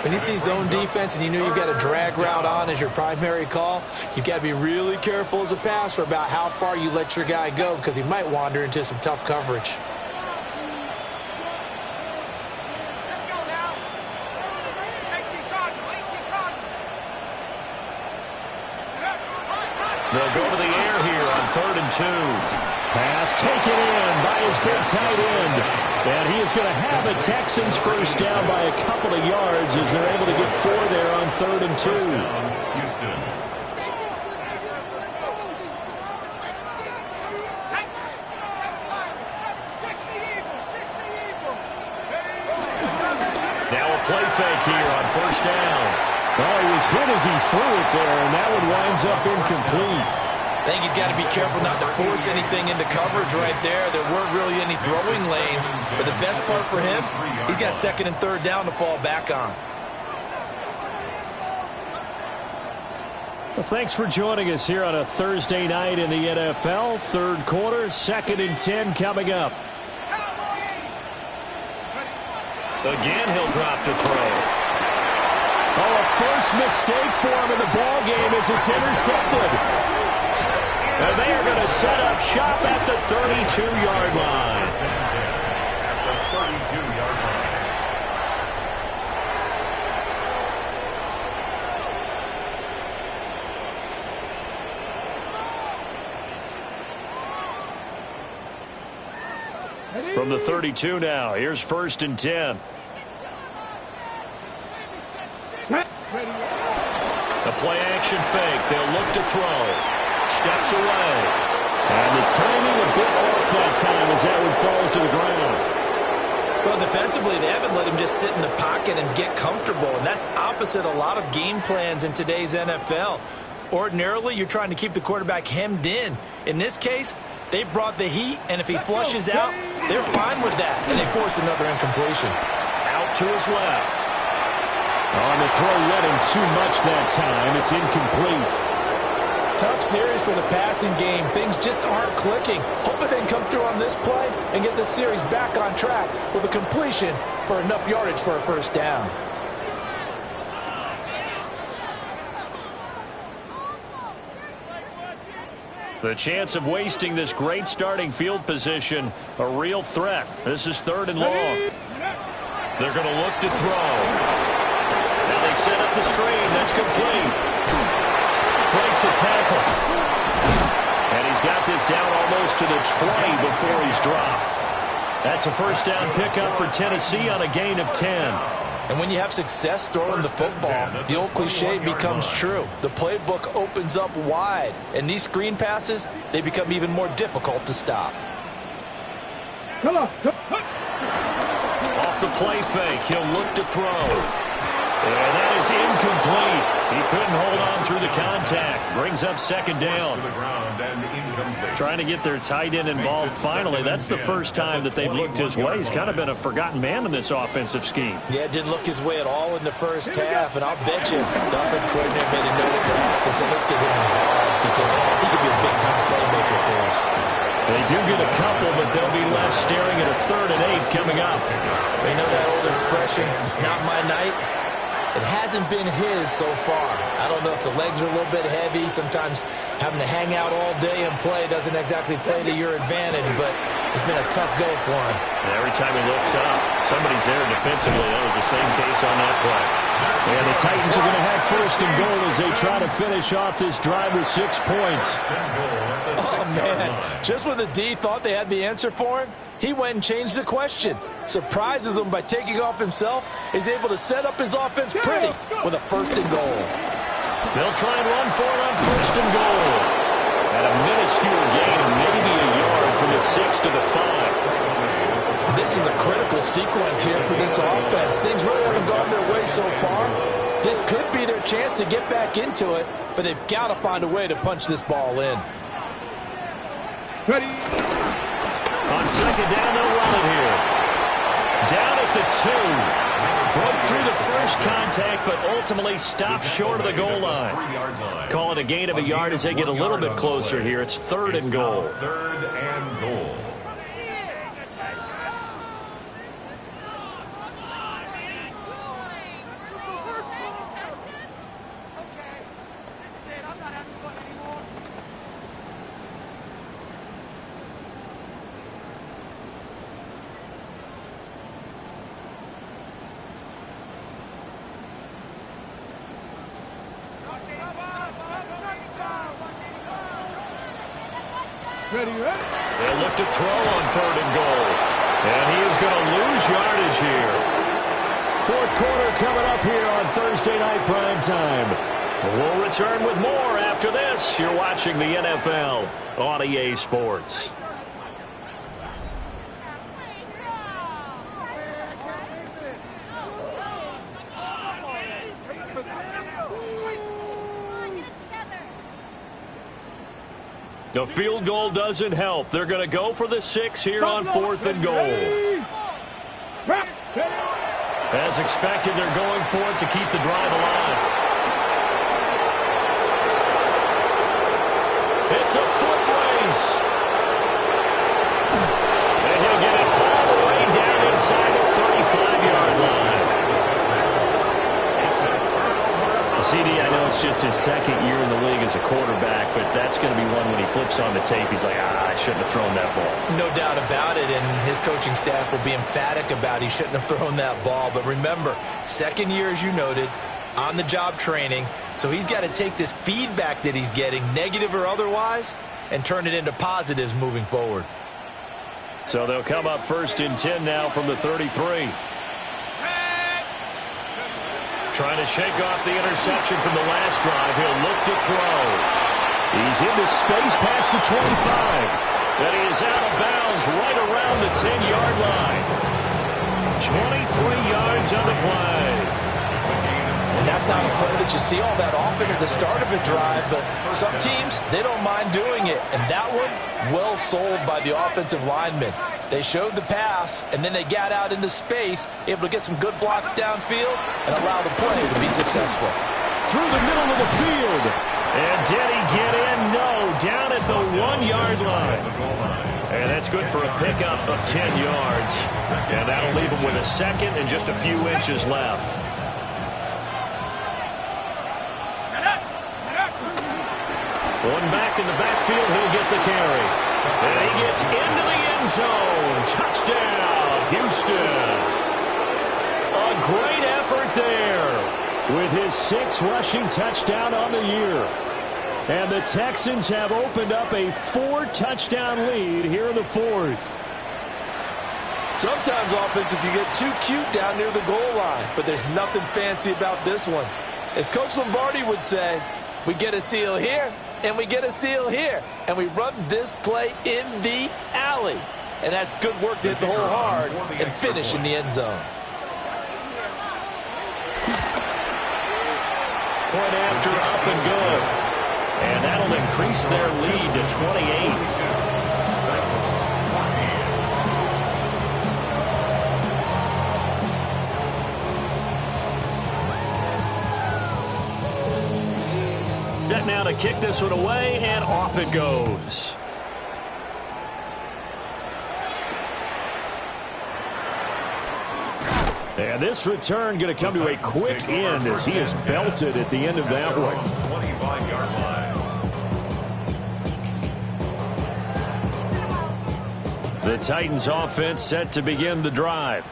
When you see zone defense and you know you've got a drag route on as your primary call, you've got to be really careful as a passer about how far you let your guy go because he might wander into some tough coverage. They'll go to the air here on 3rd and 2. Pass taken in by his big tight end. And he is going to have the Texans first down by a couple of yards as they're able to get 4 there on 3rd and 2. Houston. Now a play fake here on first down. Well, he was hit as he threw it there, and that one winds up incomplete. I think he's got to be careful not to force anything into coverage right there. There weren't really any throwing lanes, but the best part for him, he's got 2nd and 3rd down to fall back on. Well, thanks for joining us here on a Thursday night in the NFL. 3rd quarter, 2nd and 10 coming up. Again, he'll drop to throw. Oh, a first mistake for him in the ball game as it's intercepted. And they are going to set up shop at the 32-yard line. At the 32-yard line. From the 32 now, here's 1st and 10. The play-action fake. They'll look to throw. Steps away. And the timing a bit off that time as that one falls to the ground. Well, defensively, they haven't let him just sit in the pocket and get comfortable, and that's opposite a lot of game plans in today's NFL. Ordinarily, you're trying to keep the quarterback hemmed in. In this case, they brought the heat, and if he flushes out, they're fine with that, and they force another incompletion. Out to his left. On the throw, let him too much that time. It's incomplete. Tough series for the passing game. Things just aren't clicking. Hoping they can come through on this play and get this series back on track with a completion for enough yardage for a first down. The chance of wasting this great starting field position, a real threat. This is 3rd and long. They're going to look to throw. Now they set up the screen. That's complete. Breaks a tackle. And he's got this down almost to the 20 before he's dropped. That's a first down pickup for Tennessee on a gain of 10. And when you have success throwing the football, the old cliche becomes true. The playbook opens up wide, and these screen passes, they become even more difficult to stop. Off the play fake, he'll look to throw. And that is incomplete. He couldn't hold on through the contact. Brings up 2nd down. Trying to get their tight end involved finally. That's the first time that they've looked his way. He's kind of been a forgotten man in this offensive scheme. Yeah, didn't look his way at all in the first half, and I'll bet you the offense coordinator made a note of that and said, let's get him involved because he could be a big-time playmaker for us. They do get a couple, but they'll be left staring at a 3rd and 8 coming up. You know that old expression, it's not my night? It hasn't been his so far. I don't know if the legs are a little bit heavy. Sometimes having to hang out all day and play doesn't exactly play to your advantage, but it's been a tough go for him. And every time he looks up, somebody's there defensively. That was the same case on that play. And the Titans are going to have 1st and goal as they try to finish off this drive with 6 points. Oh, man. Just when the D thought they had the answer for him, he went and changed the question. Surprises him by taking off himself. He's able to set up his offense pretty with a 1st and goal. They'll try and run for it on 1st and goal. At a minuscule gain of maybe a yard from the 6 to the 5. This is a critical sequence here for this offense. Things really haven't gone their way so far. This could be their chance to get back into it, but they've got to find a way to punch this ball in. Ready. On 2nd down, they'll run it here. Down at the 2. Broke through the first contact, but ultimately stopped short of the goal line. Call it a gain of a yard as they get a little bit closer here. It's 3rd and goal. 3rd and goal. Ready. They'll look to throw on 3rd and goal. And he is going to lose yardage here. 4th quarter coming up here on Thursday Night Prime Time. We'll return with more after this. You're watching the NFL on EA Sports. The field goal doesn't help. They're going to go for the 6 here on 4th and goal. As expected, they're going for it to keep the drive alive. It's a foot race. And he'll get it all the way down inside the 35-yard line. CD, I know it's just his 2nd year in the league as a quarterback, but that's going to be one when he flips on the tape, he's like, I shouldn't have thrown that ball. No doubt about it, and his coaching staff will be emphatic about he shouldn't have thrown that ball. But remember, 2nd year, as you noted, on-the-job training, so he's got to take this feedback that he's getting, negative or otherwise, and turn it into positives moving forward. So they'll come up 1st and 10 now from the 33. Trying to shake off the interception from the last drive. He'll look to throw. He's into space past the 25. And he is out of bounds right around the 10-yard line. 23 yards on the play. And that's not a play that you see all that often at the start of a drive, but some teams, they don't mind doing it. And that one, well sold by the offensive lineman. They showed the pass, and then they got out into space, able to get some good blocks downfield and allow the play to be successful. Through the middle of the field. And did he get in? No, down at the 1-yard line. And that's good for a pickup of 10 yards. And that'll leave him with a 2nd and just a few inches left. One back in the backfield, he'll get the carry. And he gets into the end zone. Touchdown, Houston. A great effort there with his 6th rushing touchdown on the year. And the Texans have opened up a 4-touchdown lead here in the 4th. Sometimes offenses can get too cute down near the goal line, but there's nothing fancy about this one. As Coach Lombardi would say, we get a seal here, and we get a seal here, and we run this play in the alley. And that's good work to hit the hole hard and finish in the end zone. Point after, up and good. And that'll increase their lead to 28. Set now to kick this one away, and off it goes. And this return going to come to a quick end as he is belted at the end of that one. 25-yard line. The Titans offense set to begin the drive.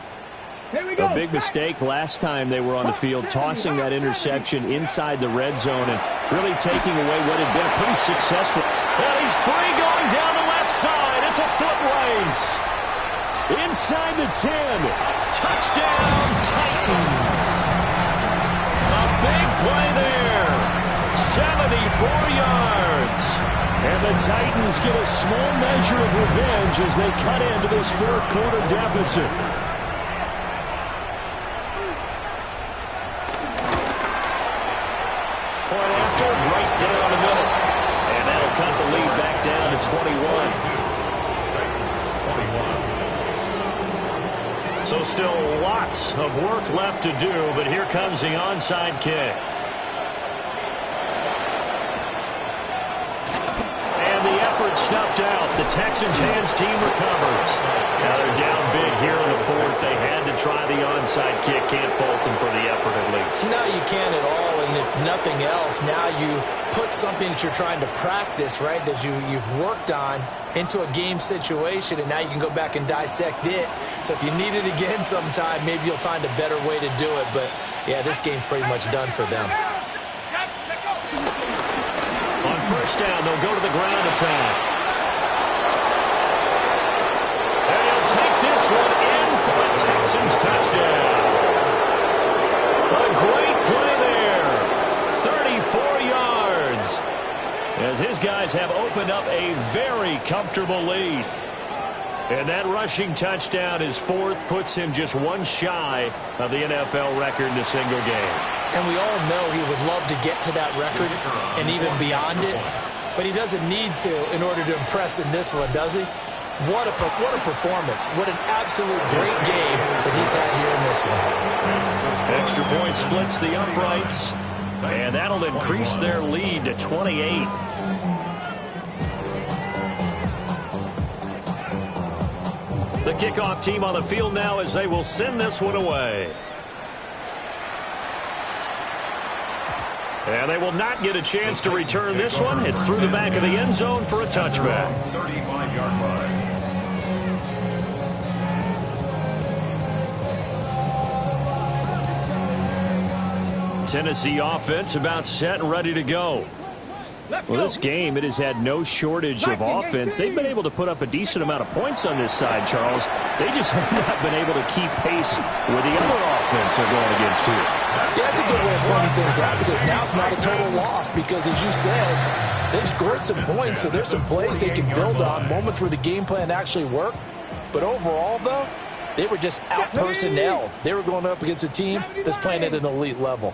A big mistake last time they were on the field, tossing that interception inside the red zone and really taking away what had been a pretty successful. And he's free going down the left side. It's a foot race. Inside the 10. Touchdown, Titans. A big play there. 74 yards. And the Titans get a small measure of revenge as they cut into this 4th quarter deficit. Point after, right down the middle. And that'll cut the lead back down to 21. So still lots of work left to do, but here comes the onside kick. And the effort snuffed out. The Texans' hands team recovers. Now they're down big here in the 4th. They had to try the onside kick. Can't fault them for the effort at least. No, you can't at all. And if nothing else, now you've put something that you're trying to practice, right, that you've worked on into a game situation, and now you can go back and dissect it. So if you need it again sometime, maybe you'll find a better way to do it. But, yeah, this game's pretty much done for them. On first down, they'll go to the ground attack. And he'll take this one in for a Texans touchdown. A great play there. 34 yards. As his guys have opened up a very comfortable lead. And that rushing touchdown, his 4th, puts him just one shy of the NFL record in a single game. And we all know he would love to get to that record and even beyond it. But he doesn't need to in order to impress in this one, does he? What a performance. What an absolute great game that he's had here in this one. Extra point splits the uprights. And that'll increase their lead to 28. The kickoff team on the field now as they will send this one away. And they will not get a chance to return this one. It's through the back of the end zone for a touchback. 35-yard line. Tennessee offense about set and ready to go. Well, this game, it has had no shortage of offense. They've been able to put up a decent amount of points on this side, Charles. They just have not been able to keep pace with the other offense they're going against, too. Yeah, that's a good way of pointing things out, because now it's not a total loss, because, as you said, they've scored some points, so there's some plays they can build on, moments where the game plan actually worked. But overall, though, they were just out-personnel. They were going up against a team that's playing at an elite level.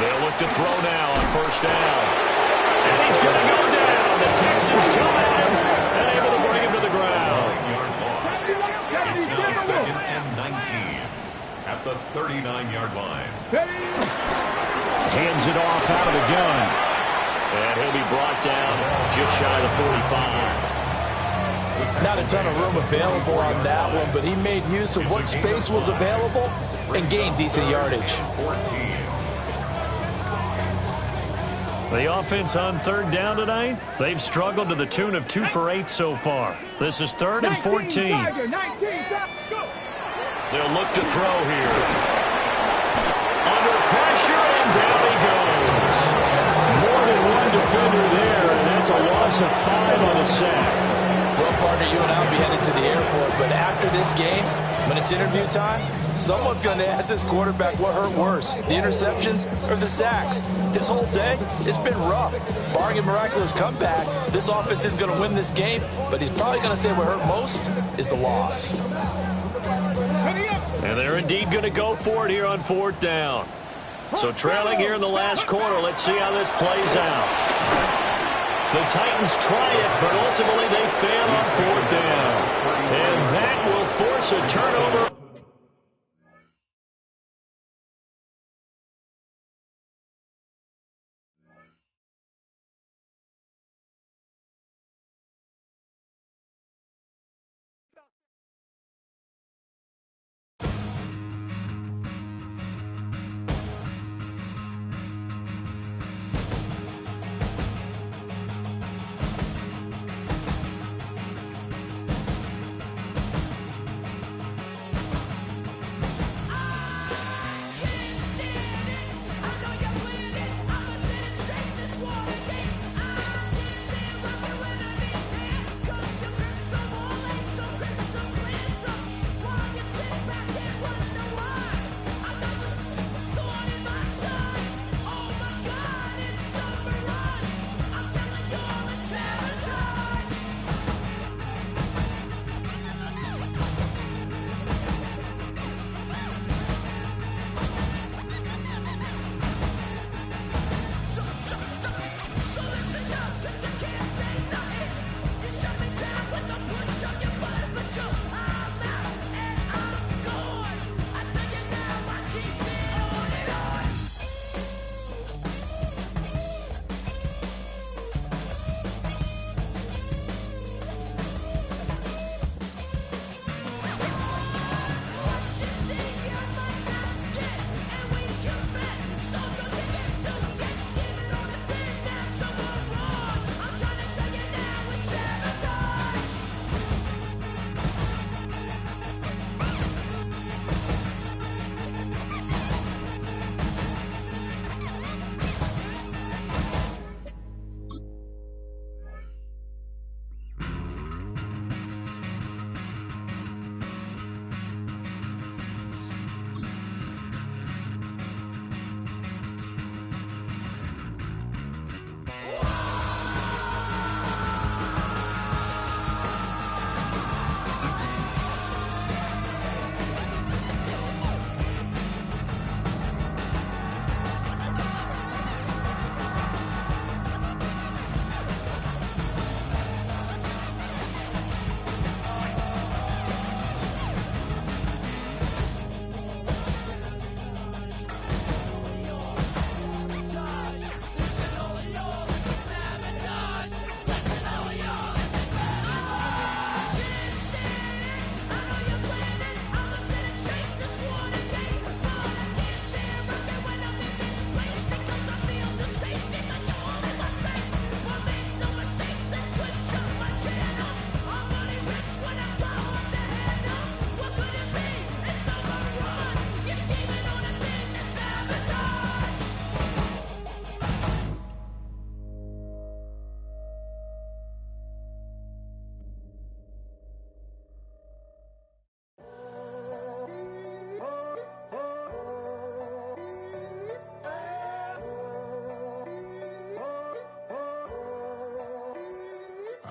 They'll look to throw now on first down. And he's going to go down. The Texans come at him and able to bring him to the ground. It's now 2nd and 19 at the 39-yard line. Hands it off out of the gun. And he'll be brought down just shy of the 45. Not a ton of room available on that one, but he made use of what space was available and gained decent yardage. The offense on third down tonight, they've struggled to the tune of 2 for 8 so far. This is 3rd and 14. 19, go. They'll look to throw here. Under pressure, and down he goes. More than one defender there, and that's a loss of 5 on a sack. Well, partner, you and I will be headed to the airport, but after this game, when it's interview time, someone's going to ask this quarterback what hurt worse, the interceptions or the sacks. His whole day, it's been rough. Barring a miraculous comeback, this offense is going to win this game, but he's probably going to say what hurt most is the loss. And they're indeed going to go for it here on 4th down. So trailing here in the last quarter, let's see how this plays out. The Titans try it, but ultimately they fail on 4th down. And that will force a turnover.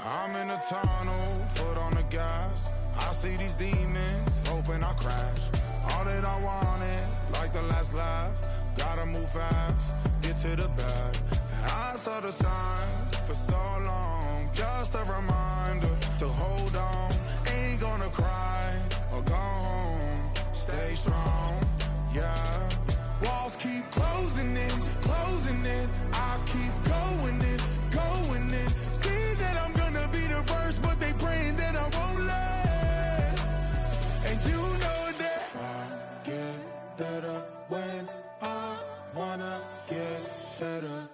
I'm in a tunnel, foot on the gas. I see these demons, hoping I crash. All that I wanted, like the last laugh. Gotta move fast, get to the bag. I saw the signs for so long, just a reminder to hold on. Ain't gonna cry or go home, stay strong, yeah. Walls keep closing in, I keep going in, going in. See that I'm gonna be the first, but they praying that I won't let. And you know that I get better when I wanna get better.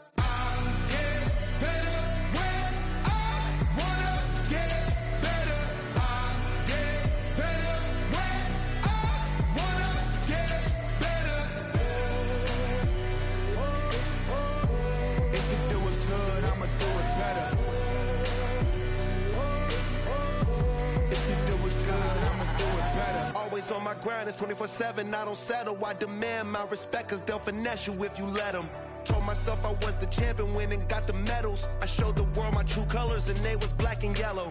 my grind, it's 24/7, I don't settle. I demand my respect, cause they'll finesse you if you let them. Told myself I was the champion, went and got the medals. I showed the world my true colors, and they was black and yellow.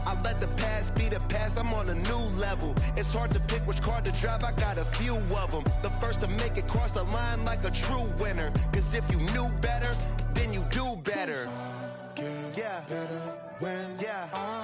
I let the past be the past, I'm on a new level. It's hard to pick which car to drive, I got a few of them. The first to make it cross the line like a true winner. Cause if you knew better, then you do better. Better when I